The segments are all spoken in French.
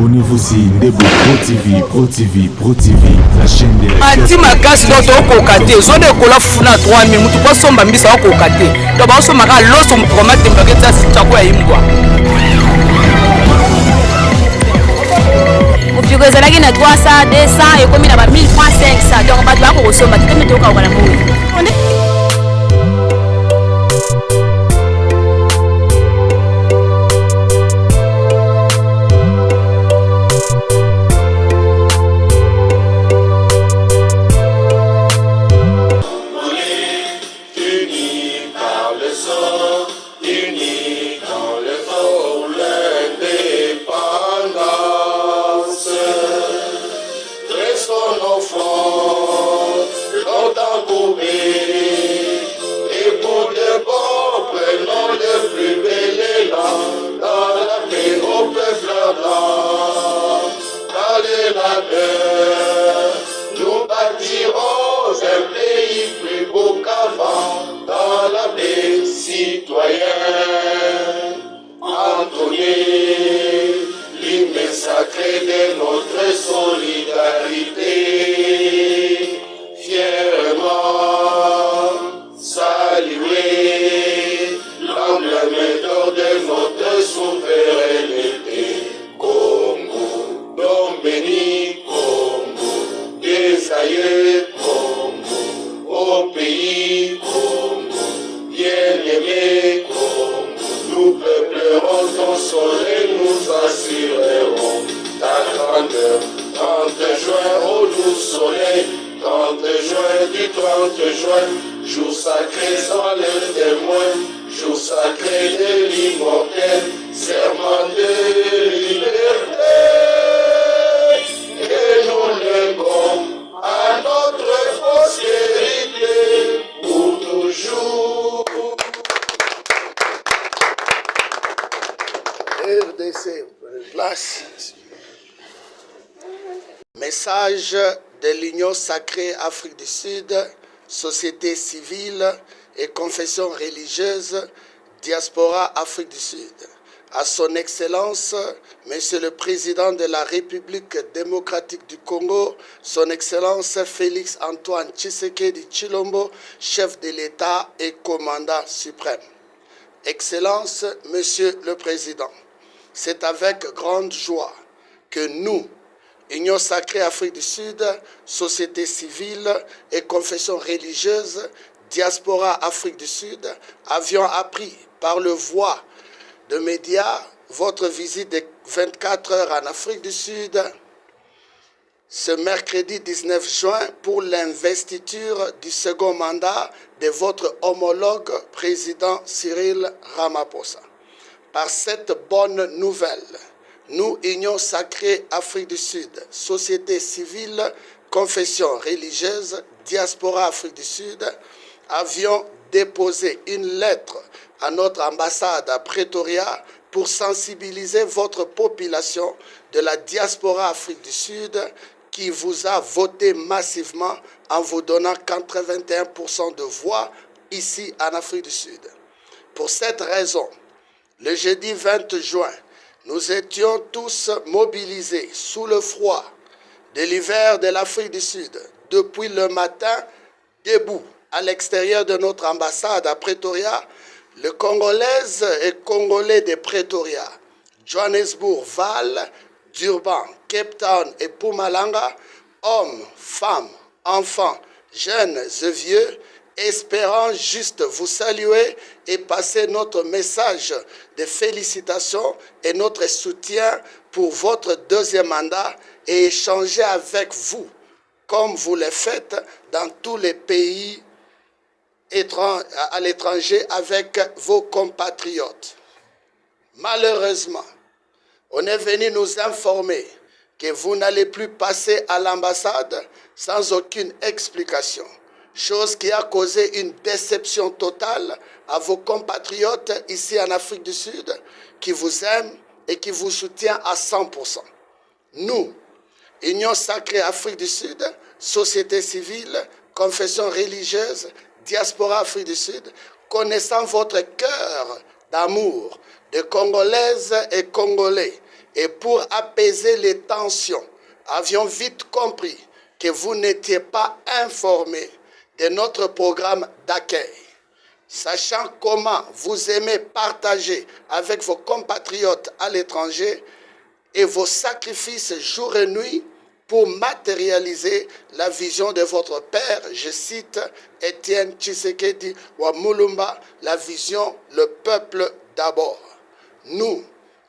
Abonnez-vous y Ndebo Pro TV, la chaîne des Anti Makasi donc okokate, zone kola funa 3000 mutu kwa somba mbisa okokate. To ba somba ka loso mupromate mbageta sitako ya imbwa. Mupiko ezalaki na 300, 200 ekomi na ba 1000 francs 500. Donc bato bako kosomba tete metoka okala moyi. Nous bâtirons un pays plus beau qu'avant dans la paix citoyenne. Entonner l'hymne sacré de notre solidarité. Fièrement saluer l'emblème d'or de notre souveraineté. Congo, nom béni, Congo, des aïeux, Congo, au pays, Congo, bien-aimé, Congo, nous peuplerons ton soleil, nous assurerons ta grandeur. 30 juin, au doux soleil, 30 juin du 30 juin, jour sacré sans le témoin, jour sacré de l'immortel, serment de liberté. Et nous lèverons à notre postérité pour toujours. RDC, place. Message de l'Union sacrée Afrique du Sud, société civile et confession religieuse, diaspora Afrique du Sud. À son Excellence, Monsieur le Président de la République démocratique du Congo, Son Excellence Félix Antoine Tshisekedi Tshilombo, chef de l'État et commandant suprême. Excellence, Monsieur le Président, c'est avec grande joie que nous, Union sacrée Afrique du Sud, société civile et confession religieuse, diaspora Afrique du Sud, avions appris par le voie de médias votre visite de 24 heures en Afrique du Sud ce mercredi 19 juin pour l'investiture du second mandat de votre homologue président Cyril Ramaphosa. Par cette bonne nouvelle, nous, Union sacrée Afrique du Sud, société civile, confession religieuse, diaspora Afrique du Sud, avions déposé une lettre à notre ambassade à Pretoria pour sensibiliser votre population de la diaspora Afrique du Sud qui vous a voté massivement en vous donnant 81% de voix ici en Afrique du Sud. Pour cette raison, le jeudi 20 juin, nous étions tous mobilisés sous le froid de l'hiver de l'Afrique du Sud, depuis le matin, debout à l'extérieur de notre ambassade à Pretoria, le Congolaises et Congolais de Pretoria, Johannesburg, Vaal, Durban, Cape Town et Mpumalanga, hommes, femmes, enfants, jeunes et vieux, espérant juste vous saluer et passer notre message de félicitations et notre soutien pour votre deuxième mandat et échanger avec vous, comme vous le faites dans tous les pays à l'étranger avec vos compatriotes. Malheureusement, on est venu nous informer que vous n'allez plus passer à l'ambassade sans aucune explication. Chose qui a causé une déception totale à vos compatriotes ici en Afrique du Sud, qui vous aiment et qui vous soutiennent à 100%. Nous, Union sacrée Afrique du Sud, société civile, confession religieuse, diaspora Afrique du Sud, connaissant votre cœur d'amour de Congolaises et Congolais et pour apaiser les tensions, avions vite compris que vous n'étiez pas informés de notre programme d'accueil. Sachant comment vous aimez partager avec vos compatriotes à l'étranger et vos sacrifices jour et nuit pour matérialiser la vision de votre père, je cite Étienne Tshisekedi Wamulumba, la vision, le peuple d'abord. Nous,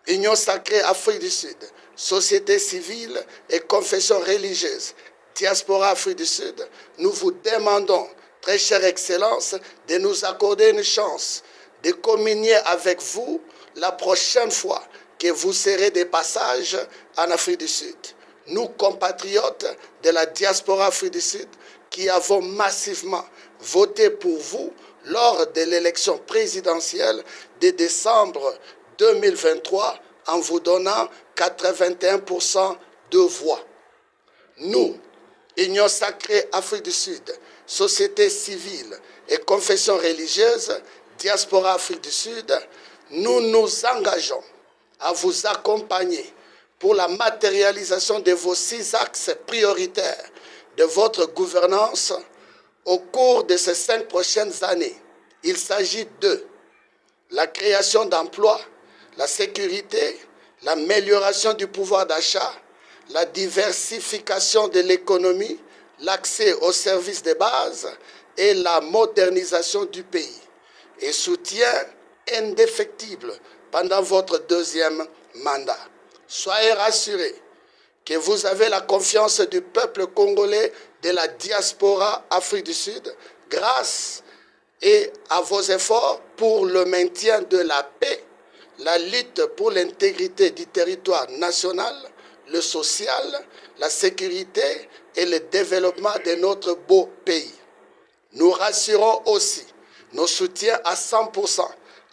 Union Sacrée Afrique du Sud, société civile et confession religieuse, Diaspora Afrique du Sud, nous vous demandons, très chère Excellence, de nous accorder une chance de communier avec vous la prochaine fois que vous serez de passage en Afrique du Sud. Nous, compatriotes de la Diaspora Afrique du Sud, qui avons massivement voté pour vous lors de l'élection présidentielle de décembre 2023 en vous donnant 81% de voix. Nous, Union Sacrée Afrique du Sud, société civile et confession religieuse, Diaspora Afrique du Sud, nous nous engageons à vous accompagner pour la matérialisation de vos 6 axes prioritaires de votre gouvernance au cours de ces 5 prochaines années. Il s'agit de la création d'emplois, la sécurité, l'amélioration du pouvoir d'achat, la diversification de l'économie, l'accès aux services de base et la modernisation du pays. Et soutien indéfectible pendant votre 2e mandat. Soyez rassurés que vous avez la confiance du peuple congolais de la diaspora Afrique du Sud grâce à vos efforts pour le maintien de la paix, la lutte pour l'intégrité du territoire national, le social, la sécurité et le développement de notre beau pays. Nous rassurons aussi nos soutiens à 100%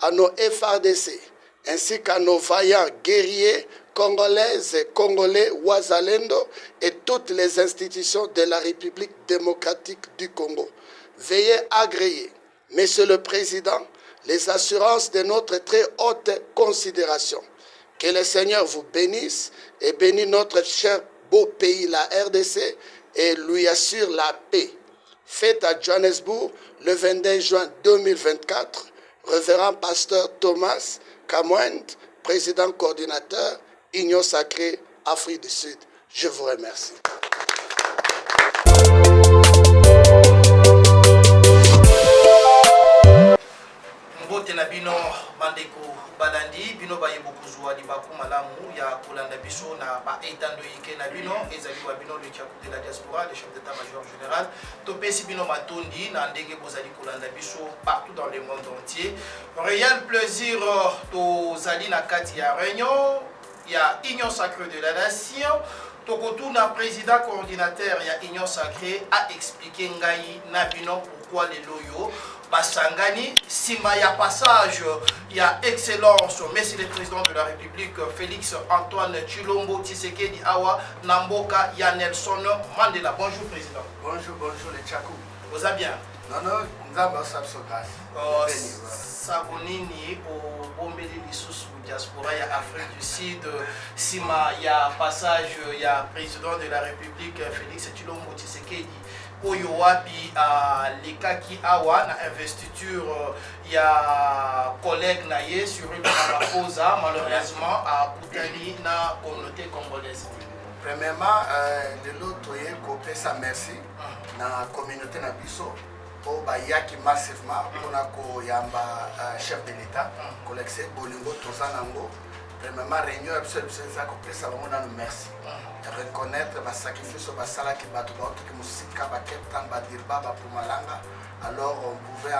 à nos FARDC ainsi qu'à nos vaillants guerriers congolaises et congolais Ouazalendo et toutes les institutions de la République démocratique du Congo. Veuillez agréer, Monsieur le Président, les assurances de notre très haute considération. Que le Seigneur vous bénisse et bénisse notre cher beau pays, la RDC, et lui assure la paix. Fête à Johannesburg le 22 juin 2024, révérend pasteur Thomas Kamwend, président coordinateur, Union Sacrée Afrique du Sud. Je vous remercie. Na bino bandeko balandi bino bayebo kozwa libaku malamu ya kolanda biso na baetando yike na bino ezali wa bino le chef de la diaspora, le chef d'état-major général topesi bino matondi na ndenge bozali kolanda biso partout dans le monde entier. Réel plaisir tozali na kati ya réunion ya Union Sacrée de la Nation. Tokotuna président coordinateur ya Union Sacrée a expliqué ngai na bino pourquoi les loyaux Basangani, Sima ya passage, il y a excellence, Monsieur le Président de la République, Félix Antoine Tshilombo Tshisekedi Awa, Namboka, ya Nelson Mandela. Bonjour Président. Bonjour, bonjour les Tchakou. Vous allez bien? Non, non, nous avons ça sur place. Sabonini au Bombeli Lissous diaspora ya Afrique du Sud, Sima ya passage, il y a président de la République, Félix Tshilombo Tshisekedi. Oyo wapi Lekaki Awa na investiture ya collègue naye sur une Ramaphosa malheureusement à Koutani na communauté congolaise. Premièrement, de l'autre côté, ça merci na communauté na biso au bayaki massivement on a ko yamba chef de l'État collecté bolingo tozanango. Premièrement, réunion absolue ça ko pesa bango na merci. Reconnaître le sacrifice au basala qui bat tout que musika ba ketan ba dirba ba pumalanga, alors on pouvait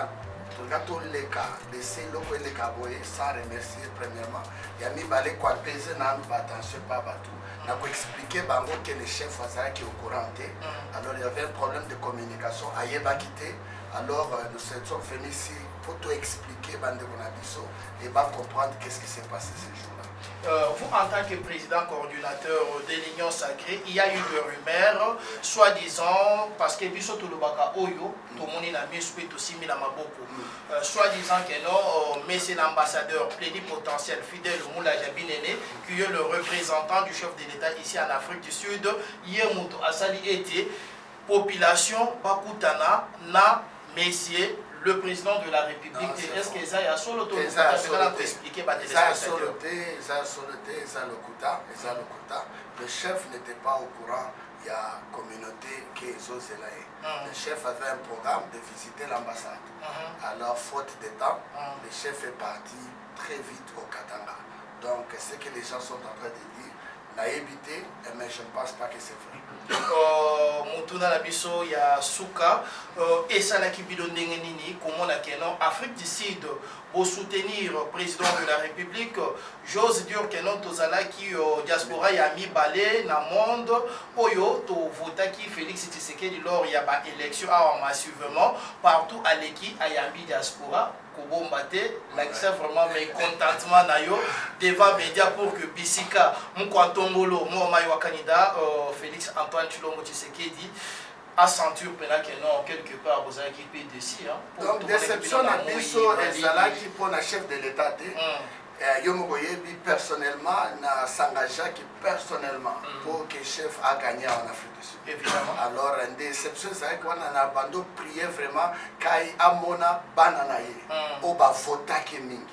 tout les cas laisser le les caboyer sans remercier premièrement il y a mis balé quoi peser na nous attention pas batou n'a pas expliqué bango que le chef Fazara qui est au courant alors il y avait un problème de communication ayeba quitté alors nous sommes venus ici pour tout expliquer bande bonabiso et va comprendre qu'est-ce qui s'est passé ce jour-là. Vous, en tant que président coordinateur de l'Union Sacrée, il y a eu des rumeurs, soi-disant, parce que Biso Tulubaka Oyo, tout le monde a mis aussi mis soi-disant que non, mais c'est l'ambassadeur plénipotentiel fidèle Moula Jabinene qui est le représentant du chef de l'État ici en Afrique du Sud. Yemuto Asali était population Bakutana na Messier, le président de la République. Est-ce que ça y a solo to expliquer le chef n'était pas au courant. Il y a une communauté qui est Zozelaï. Le chef avait un programme de visiter l'ambassade. Alors, faute de temps, le chef est parti très vite au Katanga. Donc, ce que les gens sont en train de dire, n'a évité, mais je ne pense pas que c'est vrai. Mutuna na biso ya suka esalaki bino ndenge nini komona keno Afrique du Sud pour soutenir le président de la République. J'ose dire que non tozalaki diaspora ya mibale na monde oyo to votaki Félix Tshisekedi lors ya ba élection massivement partout à l'équipe ayambi diaspora Kobombate, l'accès vraiment mécontentement nayo devant média pour que Bisika Mkwantongolo Momaï Wakanida Félix Antoine Tshilombo Tshisekedi a senti que non quelque part vous avez équipé d'ici donc déception na biso ezalaki pour la chef de l'État personnellement na s'engageaki personnellement pour que le chef a gagné en Afrique du Sud. Évidemment. Alors une déception c'est qu'on a abandonné prier vraiment kai amona bananaye au ba vota ke mingi.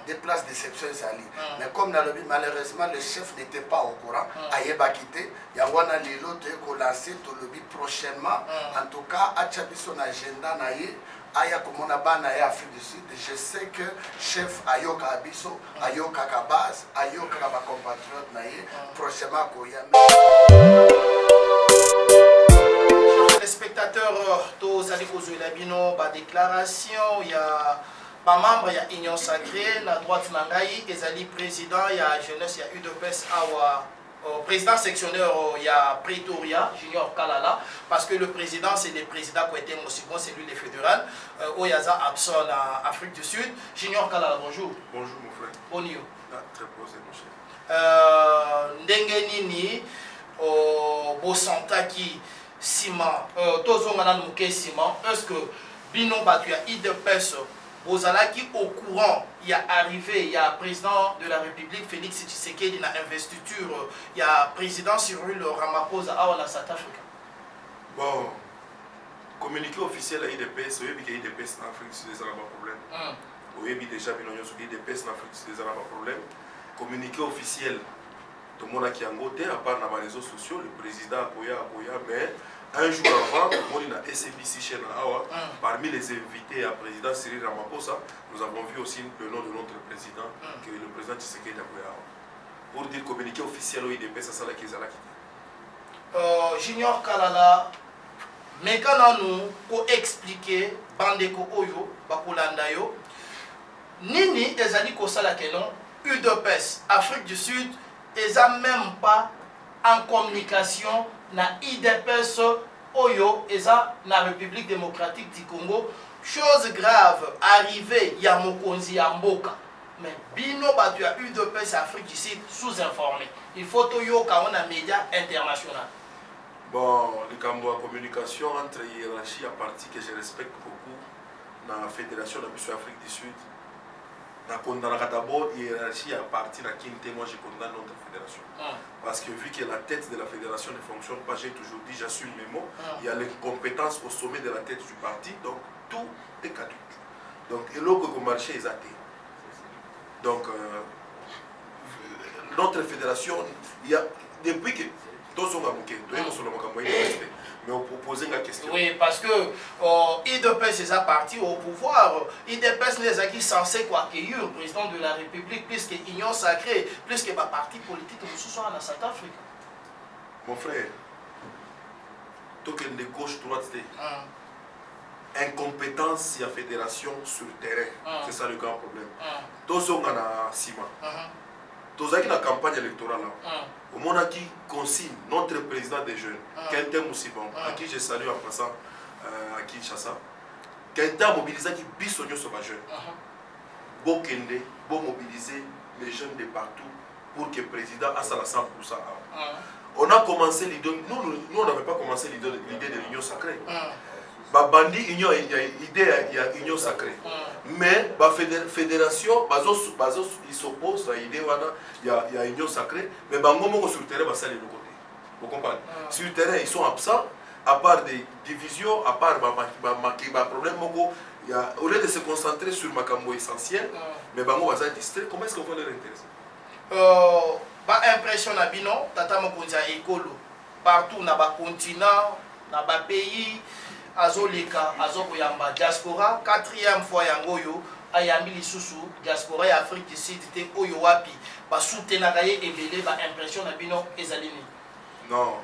Des places déception zali. Mais comme dans le malheureusement le chef n'était pas au courant, ayeba quitté, ya wana lelo te ko lancer to lobby prochainement. En tout cas, a chapi son agenda naye aya komona bana ya Afrique du Sud. Je sais que chef ayoka abiso, ayoka kabaz, ayoka ba compatriote naye prochainement koya. Les spectateurs tous allez causer la bino ba déclaration il y a ba membre il y a Union Sacrée la droite nangai ezali président il y a jeunesse il y a UDPS awa président sectionnaire il y a Pretoria Junior Kalala parce que le président c'est le président Kwete Mosibon c'est lui le fédéral Oyaza absent en Afrique du Sud. Junior Kalala bonjour. Bonjour mon frère. Bonjour. Très posé mon cher. Ndenge nini bosantaki ciment tozongana muke ciment est-ce que bino batu ya IDPS bozalaki au courant il y a arrivé il y a président de la République Félix Tshisekedi na investiture il y a président Cyril Ramaphosa à la South Africa. Bon communiqué officiel à IDPS oui que IDPS en Afrique c'est des problème. Oui déjà bino nyoso IDPS en Afrique c'est des problème. Communiqué officiel tout le monde qui a ngoté à part dans les réseaux sociaux le président apoya mais un jour avant, on a SBC chaîne Awa, parmi les invités à président Cyril Ramaphosa, nous avons vu aussi le nom de notre président, que le président Tshisekedi Awa. Pour dire communiqué officiel au IDPS, c'est ça qui est Junior Kalala, mais quand nous pour expliquer Bandeko Oyo, Bakulanda Yo, Nini ezali kosala kenon, UDPS, Afrique du Sud, ils n'ont même pas en communication na IDPS Oyo eza na République démocratique du Congo. Chose grave arrivée ya mokonzi ya mboka mais bino batu ya UDPS Afrique du Sud sous-informé. Il faut toyo ka on a média international. Bon, le cambo de communication entre hiérarchie à parti que je respecte beaucoup dans la fédération de la Afrique du Sud. Dans la d'abord hiérarchie à partir de qui moi je condamne notre fédération. Parce que vu que la tête de la fédération ne fonctionne pas, j'ai toujours dit, j'assume mes mots, il y a les compétences au sommet de la tête du parti, donc tout est caduc. Donc, et l'autre marché est athée. Donc, notre fédération, il y a, depuis que tous ont manqué, mais on propose une question. Oui, parce que IDPS est parti au pouvoir. IDPS n'est censé accueillir le président de la République, plus que l'Union Sacrée, plus que le parti politique que nous sommes en South Afrique. Mon frère, token de gauche, droite, incompétence et fédération sur le terrain. C'est ça le grand problème. Tous ont un ciment. Tous ont une campagne électorale. Au monde qui consigne notre président des jeunes, Kente Moussibon, à qui je salue en passant à Kinshasa, Kente a mobilisé qui bisogno sur les jeunes. Bon Kende, bon mobiliser les jeunes de partout pour que le président a ça à 100%. On a commencé l'idée, nous on n'avait pas commencé l'idée de l'Union Sacrée. babandi union idée ya union sacrée mais ba fédération ils s'opposent à l'idée il y a union sacrée mais bango moko sur le terrain ba sali le côté vous comprenez sur le terrain ils sont absents à part des divisions à part ba problème moko au lieu de se concentrer sur makambo essentiel mais bango ba distrait comment est-ce qu'on va leur intéresser ba impression na bino tata mokonzi ya ekolo partout na ba continent na ba pays azoleka azokoyamba diaspora 4e fois yango yo ayambi lisusu diaspora ya Afrique du Sud te oyo wapi ba soutenaka ye ebele ba impression na bino ezali ni. Non,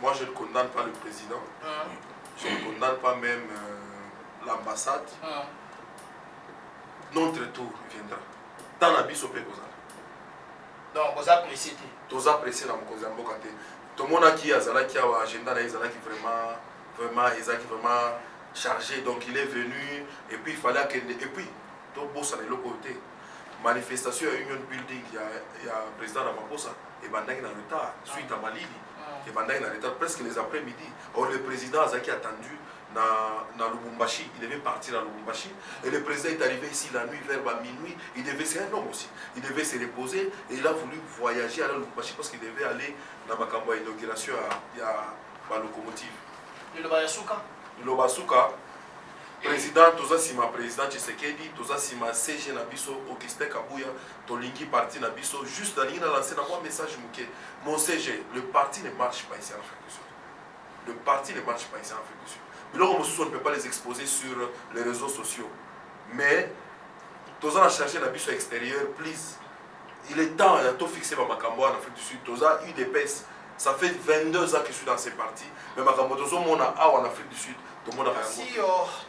moi je ne condamne pas le président. Je ne condamne pas même l'ambassade. Notre tour viendra. Dans la biso pe kozala. Donc vous appréciez te. Vous appréciez la mokonzi ya mboka te. Tout le monde qui a zalaki a agenda na ezalaki vraiment chargé, donc il est venu et puis il fallait que et puis tout boss à l'autre côté manifestation à Union Building il y a président Ramaphosa et bandaki na retard suite à Malili et bandaki na retard presque les après-midi. Or le président Azaki attendu dans Lubumbashi, il devait partir à Lubumbashi et le président est arrivé ici la nuit vers minuit. Il devait, c'est un homme aussi, il devait se reposer et il a voulu voyager à Lubumbashi parce qu'il devait aller dans ma campagne d'inauguration à locomotive. Le Lobasuka, président Tozasima, président Tshisekedi, Tozasima CG Nabiso, Augustin Kabuya, Tolingi parti Nabiso, juste dans l'île lancé dans mon message mon CG, le parti ne marche pas ici en Afrique du Sud. Le parti ne marche pas ici en Afrique du Sud. Mais là, on ne peut pas les exposer sur les réseaux sociaux. Mais, Toza a cherché Nabiso extérieur, please. Il est temps, il a tout fixé par Makambo en Afrique du Sud. Toza UDPS, ça fait 22 ans que je suis dans ces partis. Mais Makambo, Toza, on a en Afrique du Sud. Merci,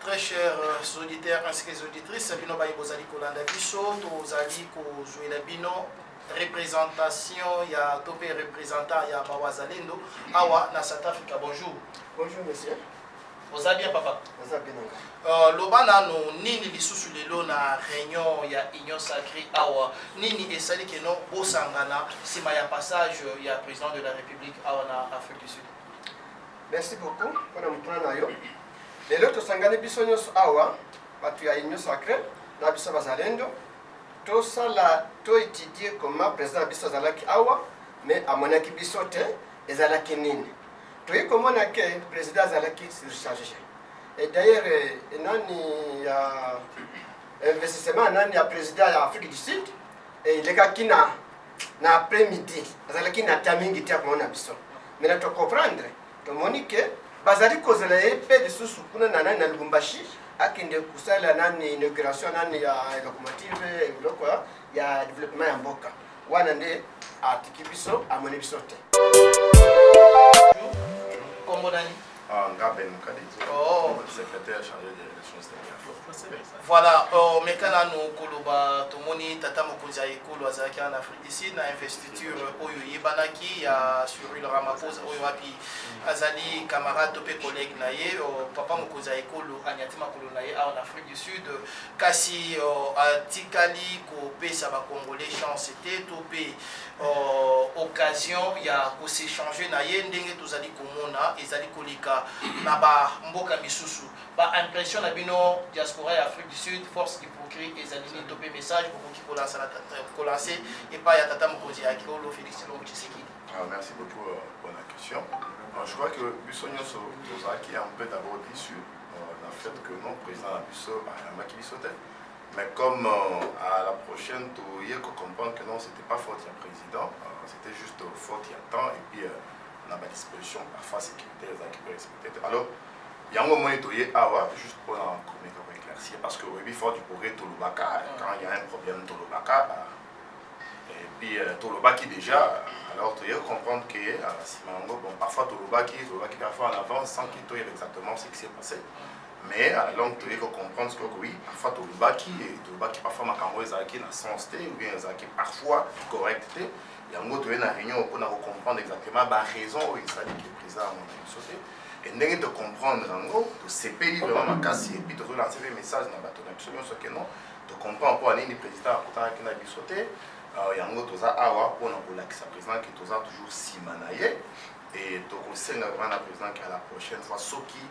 très chers auditeurs ainsi que les auditrices. Bino Baye Bozali Kolanda Biso, Tozali Kozouela Bino, représentation, il y a topé représentant, il y a Bawazalendo, Awa, na South Africa. Bonjour. Bonjour, monsieur. Vous allez bien, papa? Vous allez bien. Lobana no nini lisusu lelo na réunion ya union sacrée awa nini esali que non bosangana sima ya passage ya président de la République awa na Afrique du Sud. Merci beaucoup pour notre plan yo. Lelo tosangana biso nyonso awa batu ya union sacrée na biso bazalendo to sala to étudier comment président biso zalaki awa mais amonaki biso te ezalaki nini. Toi comment que président zalaki surchargé. Et d'ailleurs nani ya investissement nani ya président ya Afrique du Sud et il est na après-midi zalaki na tamingi tia kuona biso. Mais na to comprendre to monique bazali kozala epé de susu kuna nani na Lubumbashi akinde kusala nani inauguration nani ya locomotive loko ya développement ya mboka. Wana nde atiki biso amoni biso te. Secrétaire chargé des relations extérieures. Voilà, mekana no koloba tomoni tata mokonzi ya ekolo azalaki en Afrique du Sud na investiture oyo yebanaki ya Cyril Ramaphosa oyo wapi azali camarade to pe collègue na ye papa mokonzi ya ekolo anyati makolo na ye en Afrique du Sud kasi atikali kopesa ba congolais chance te to pe occasion ya ko s'échanger na ye ndenge tozali komona ezali kolika na ba mboka misusu ba impression na bino diaspora ya Afrique du Sud force hypocrite ezali ni topé message pour qui lancer et pas ya tata mokonzi ya Kolo Félix Longo Tshisekedi. Merci beaucoup pour la question. Je crois que Bissonio Tozaki est un peu d'abord déçu le fait que non président Bisso a maki Bissote. Mais comme à la prochaine, il faut comprendre que non, c'était pas faute du président, c'était juste faute il y a temps et puis on a ma disposition parfois sécuritaire qui peut respecter. Alors, il y a un moment juste pour éclaircir parce que oui, il faut du progrès Tolobaka quand il y a un problème Tolobaka et puis Tolobaki déjà, alors il faut comprendre que bon, parfois Tolobaki parfois en avance sans qu'il y ait exactement ce qui s'est passé. Mais à la longue, il faut comprendre que oui, parfois Tolobaki parfois Makambo ezaki na sens té ou bien ezaki parfois correct té. Il y a un autre réunion pour comprendre exactement la raison où il s'agit que le président a sauté. Et ndenge de comprendre de CPI vraiment makasi et puis de lancer des messages dans bateau d'absolution ce que non, de comprendre pourquoi le président a qui n'a sauté. Il y a un autre awa pour la président qui est toujours simanaye et donc on sait vraiment le président qui à la prochaine fois ce qui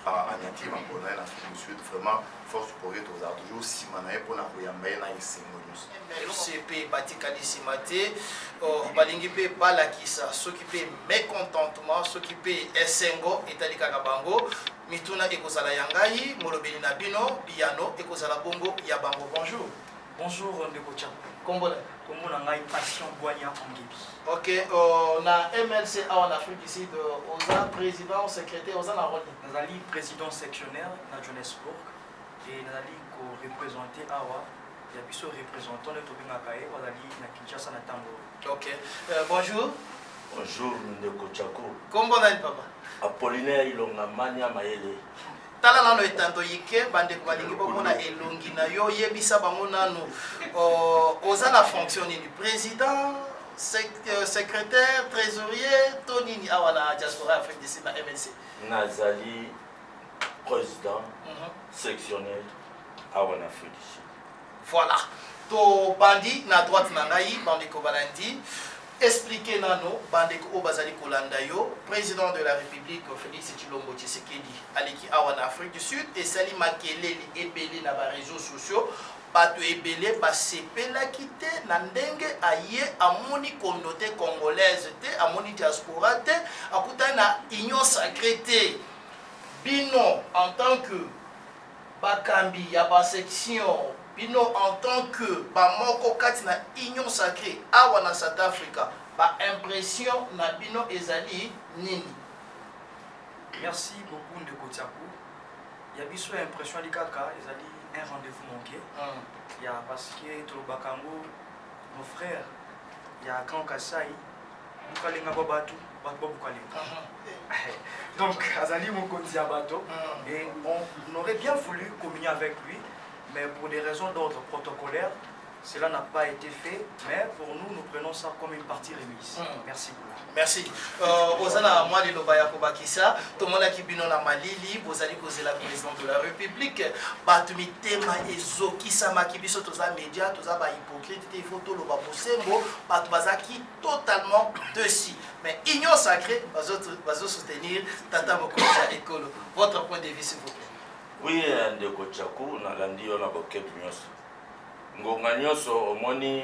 anyati mapona na Afrique du Sud vraiment force pour être aux toujours si manaye pour na koyamba na isengo nyuso CP batikali simate balingi pe balakisa soki pe mécontentement soki pe esengo etali kaka bango mituna ekozala yangai molobeli na bino piano ekozala bongo ya bango. Bonjour. Bonjour ndeko Tchako. Kombola Kombola ngai passion Boigna Ongebi. OK, na MLC en Afrique ici oza président secrétaire oza na rôle nazali président sectionnaire na Johannesburg et nazali ko représenter awa ya biso représentant le tobingaka ye bazali na Kinshasa na tango. OK, bonjour. Bonjour ndeko Tchako. Kombola papa. Apollinaire Ilonga Mania Mayele. Tala nano etando yike bande ko balingi bomona elongi na yo yebisa bango nano oza na fonction ni président secrétaire trésorier tonini awala diaspora Afrique du Sud na MNC. Nazali président sectionnaire awana Afrique du Sud. Voilà. To bandi na droite na ngai bande ko balandi expliquer nano bandeko obazali kolanda yo président de la République Félix Tshilombo Tshisekedi aleki awa na Afrique du Sud et sali makeleli ebele na ba réseaux sociaux bato ebele basepelaki te na ndenge aye amoni communauté congolaise te amoni diaspora te akutani na union sacrée te bino en tant que bakambi ya ba section bino en tant que bamoko kati na union sacrée awa na South Africa ba impression na bino ezali nini? Merci beaucoup ndeko Tchako. Ya biso impression ali kaka ezali un rendez-vous manqué. Ya parce que to bakango nos frères ya quand Kasai bukalenga babatu batu bukalenga. Donc azali mokonzi ya bato et on aurait bien voulu communier avec lui. Mais pour des raisons d'ordre protocolaire, cela n'a pas été fait. Mais pour nous, nous prenons ça comme une partie remise. Merci beaucoup. Merci. Ozana moi le lobaya ko bakisa, to mona kibino na malili, bozali kozela président de la République, batumi tema ezokisa makibiso toza média, toza ba hypocrite, te photo lo ba bosembo, batu bazaki totalement dessus. Mais union sacrée, bazo soutenir tata mokonza ekolo. Votre point de vue s'il vous plaît. Oui, ndeko Tchako nalandi yo na bokebi nyonso. Ngonga nyonso omoni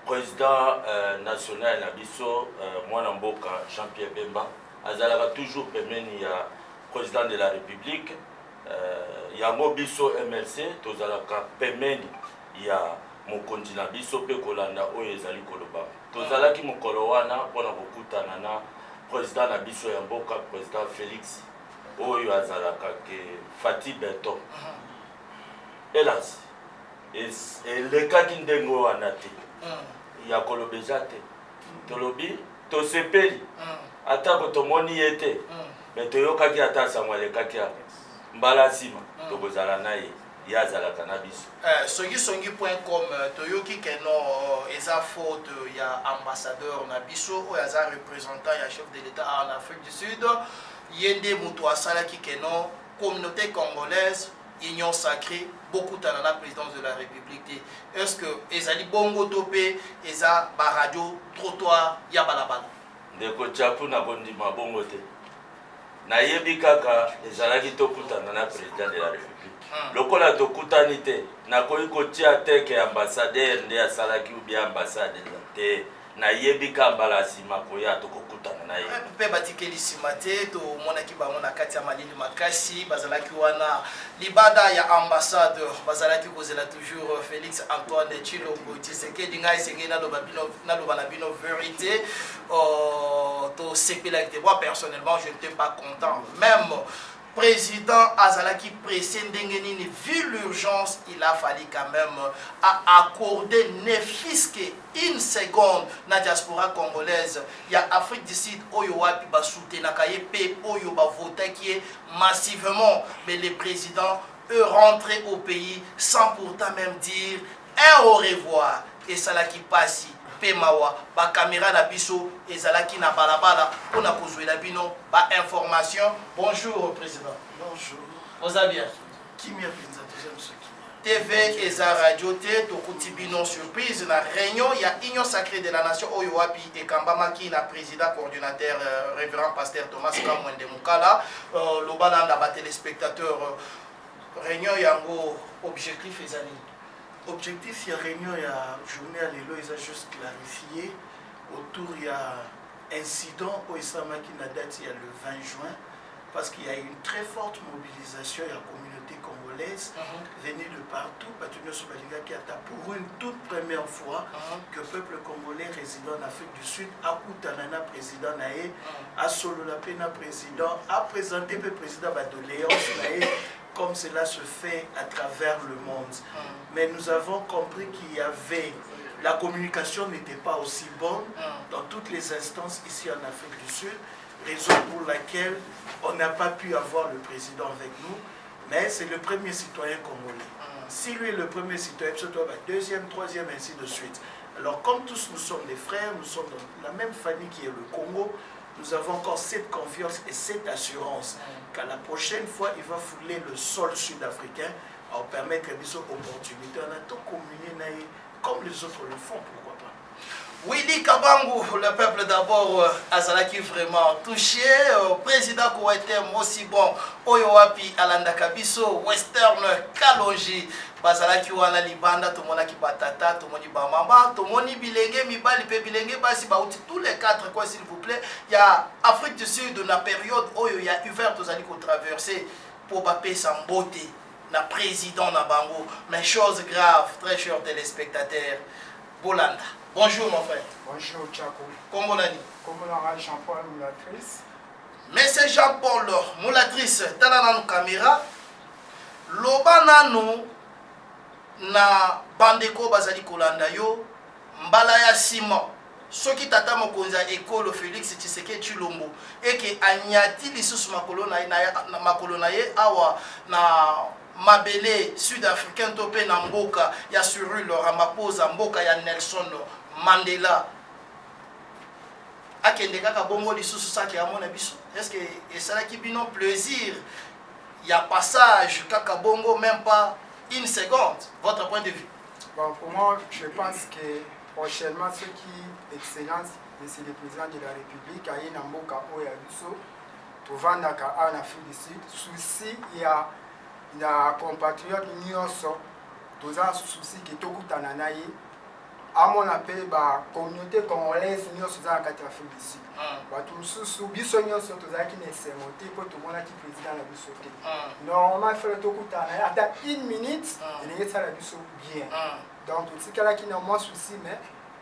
président national na biso mwana mboka Jean-Pierre Bemba azalaka toujours pembeni ya président de la République yango biso MLC tozalaka pembeni ya mokonzi na biso pe kolanda oyo ezali koloba. Tozalaki mokolo wana mpona kokutana na président na biso ya mboka président Félix oyo azalaka ke Fati Beto. Hélas, elekaki ndenge wana te ya kolobeza te tolobi tosepeli atako tomoni ye te me toyokaki ata sango alekaki ya mbala nsima tokozala na ye ye azalaka na biso. Songi.com toyoki keno eza faute ya ambassadeur na biso oyo aza représentant ya chef de l'État en Afrique du Sud yende mutu asalaki keno communauté congolaise union sacrée beaucoup dans la présidence de la République. Est-ce que ezali bongo topé eza ba radio trottoir ya balabala? Ndeko Tchako na kondima bongo te. Na yebi kaka ezalaki tokutana na président de la République. Lokola tokutani te na koyi kotia teke ambassadeur nde asalaki ou bien ambassade te. Na yebi kambala sima koya tokokutana na ye. Pe batikeli sima te to monaki bango na kati ya malili makasi bazalaki wana libada ya ambassadeur bazalaki kozela toujours Félix Antoine Tshilombo Tshisekedi ngai senge na loba na bino vérité to sepela te. Moi personnellement je n'étais pas content même président azalaki pressé ndenge nini vu l'urgence il a fallu quand même à accorder ne fût-ce qu'une seconde na diaspora congolaise ya Afrique du Sud oyo wapi ba soutenaka ye pe oyo ba votaki massivement mais les présidents eux rentrés au pays sans pourtant même dire un au revoir et salaki pasi Pemawa, ba caméra na biso ezalaki na balabala pour na kozwela bino ba information. Bonjour président. Bonjour. Vous allez bien? Kimia Pinza, deuxième ce Kimia. TV et za radio te tokuti bino surprise na réunion ya Union Sacrée de la Nation oyo wapi et Kambamaki na président coordinateur révérend pasteur Thomas Kamwende Mukala lobalanda ba téléspectateurs réunion yango objectif ezali objectif ya réunion ya journée à l'élo ils a juste clarifié autour ya incident au Isamaki na date ya le 20 juin parce qu'il y a une très forte mobilisation de la communauté congolaise venue de partout, qui a pour une toute première fois que le peuple congolais résident en Afrique du Sud a Koutanana président Naé, a Sololapena président, a présenté le président Badoléance comme cela se fait à travers le monde. Mais nous avons compris qu'il y avait, la communication n'était pas aussi bonne dans toutes les instances ici en Afrique du Sud. Raison pour laquelle on n'a pas pu avoir le président avec nous, mais c'est le premier citoyen congolais. Si lui est le premier citoyen, surtout le deuxième, troisième, ainsi de suite. Alors comme tous nous sommes des frères, nous sommes dans la même famille qui est le Congo, nous avons encore cette confiance et cette assurance qu'à la prochaine fois, il va fouler le sol sud-africain pour permettre une opportunité. On a tout communié comme les autres le font, pourquoi pas. Willy Kabangu, le peuple d'abord, Azalaki vraiment touché. Président Kouetem aussi bon, Oyoapi Alanda Kabiso, Western Kalonji, Bazalaki wana Libanda, Tomonaki Batata, Tomoni Bamamba, Tomoni Bilenge, Mibali Bilenge, Basi Baouti, tous les quatre, quoi s'il vous plaît. Il y a Afrique du Sud, dans la période où il y a ouvert aux alliés qu'on traversé pour Bapé Samboté, la président Nabango. Mais chose grave, très chers téléspectateurs, Bolanda. Bonjour mon frère. Bonjour Tchako. Comment l'année? Comment l'année Jean-Paul Moulatrice? Monsieur Jean-Paul Moulatrice, dans la caméra, l'obanano na bandeko bazali kolanda yo mbala ya sima soki tata mokonza ekolo Félix Tshisekedi Tshilombo eke anyati lisusu makolo na ye awa na mabele sud-africain topé na mboka ya Cyril Ramaphosa mboka ya Nelson Mandela akende kaka bongo lisusu saki amona biso est-ce que esala ki bino plaisir ya passage kaka bongo même pas une seconde votre point de vue? Bon, pour moi je pense que prochainement ce qui excellence c'est le président de la République aye na mboka oya biso tovandaka en Afrique du Sud souci ya compatriote nyonso toza souci ke tokutana na ye amona pe ba communauté congolaise nyonso za kati Afrique du Sud bato mosusu biso nyonso tozalaki na esengo te po tomonaki président na biso te normalement fele tokutana ye ata une minute elingi esala biso bien donc totikalaki na mwa souci mais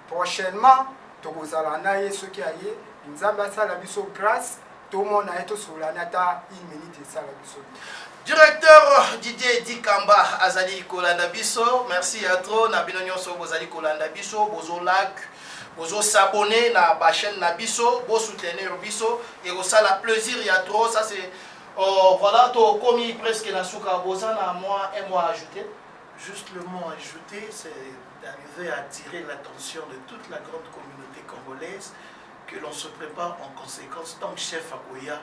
prochainement tokozala na ye soki aye nzambe asala biso grâce tomona ye tosolana ata une minute esala biso bien. Directeur Didier Dikamba Azali Kolanda Biso, merci à trop. Na bino nyonso bozali Kolanda Biso, bozo like, bozo s'abonner na ba chaîne na Biso, bo soutenir Biso et ça la plaisir y a trop. Ça c'est voilà to commis presque na souka boza na moi un mot à ajouter. Juste le mot ajouté, c'est d'arriver à attirer l'attention de toute la grande communauté congolaise que l'on se prépare en conséquence tant que chef Akoya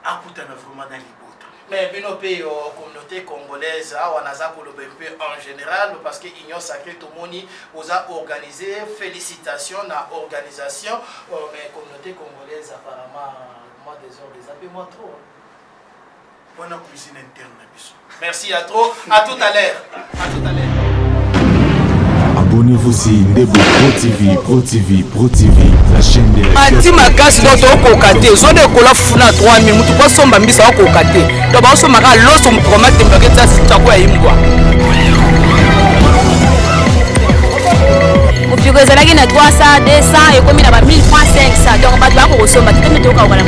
a Koutana vraiment dans les mais bino pays communauté congolaise en général parce que Union Sacrée Tomoni vous a organisé félicitations na organisation mais communauté congolaise apparemment moi des appels moi trop bonne cuisine interne merci à trop à tout à l'heure Abonnez-vous sur Ndebo Pro TV, la chaîne de Anti makasi donc okokate zone kola funa 3000 mutu kwa somba mbisa okokate to ba somba ka loso mupromate mbaketa sitako ya imbwa Mupiko ezalaki na 300 200 ekomi na ba 1000 francs 500 donc bato bako kosomba te mete oka wana